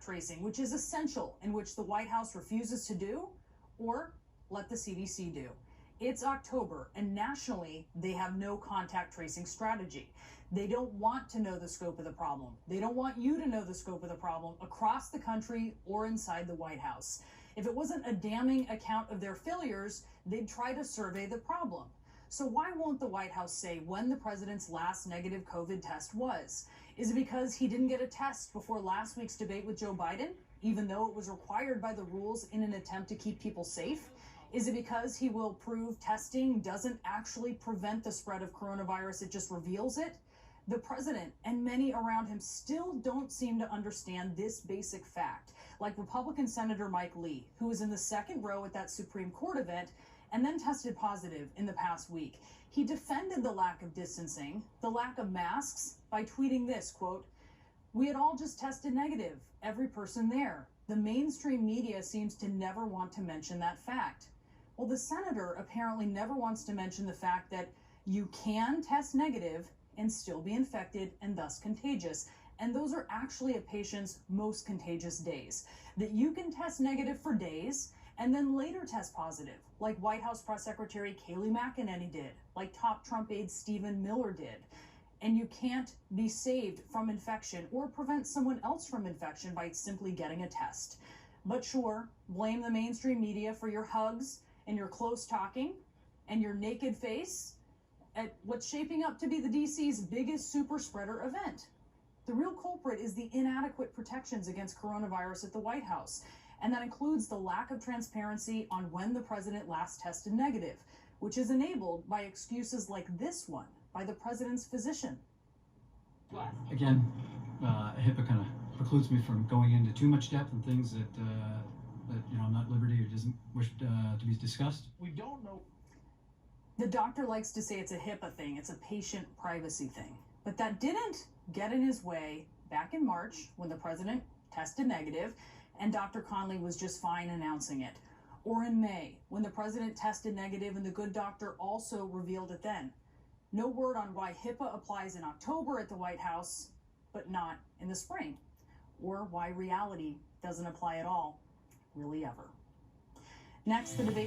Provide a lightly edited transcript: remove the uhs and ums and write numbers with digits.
tracing, which is essential and which the White House refuses to do, or let the CDC do. It's October, and nationally, they have no contact tracing strategy. They don't want to know the scope of the problem. They don't want you to know the scope of the problem across the country or inside the White House. If it wasn't a damning account of their failures, they'd try to survey the problem. So why won't the White House say when the president's last negative COVID test was? Is it because he didn't get a test before last week's debate with Joe Biden, even though it was required by the rules in an attempt to keep people safe? Is it because he will prove testing doesn't actually prevent the spread of coronavirus, it just reveals it? The president and many around him still don't seem to understand this basic fact, like Republican Senator Mike Lee, who was in the second row at that Supreme Court event and then tested positive in the past week. He defended the lack of distancing, the lack of masks, by tweeting this, quote, "We had all just tested negative, every person there. The mainstream media seems to never want to mention that fact." Well, the senator apparently never wants to mention the fact that you can test negative and still be infected and thus contagious. And those are actually a patient's most contagious days. That you can test negative for days and then later test positive, like White House Press Secretary Kayleigh McEnany did, like top Trump aide Stephen Miller did. And you can't be saved from infection or prevent someone else from infection by simply getting a test. But sure, blame the mainstream media for your hugs and your close talking and your naked face at what's shaping up to be the DC's biggest super spreader event. The real culprit is the inadequate protections against coronavirus at the White House, and that includes the lack of transparency on when the president last tested negative, which is enabled by excuses like this one by the president's physician. Again, HIPAA kind of precludes me from going into too much depth on things that I'm not at liberty or doesn't wish to be discussed. We don't know. The doctor likes to say it's a HIPAA thing, it's a patient privacy thing. But that didn't get in his way back in March when the president tested negative and Dr. Conley was just fine announcing it. Or in May when the president tested negative and the good doctor also revealed it then. No word on why HIPAA applies in October at the White House, but not in the spring. Or why reality doesn't apply at all, really ever. Next, the debate.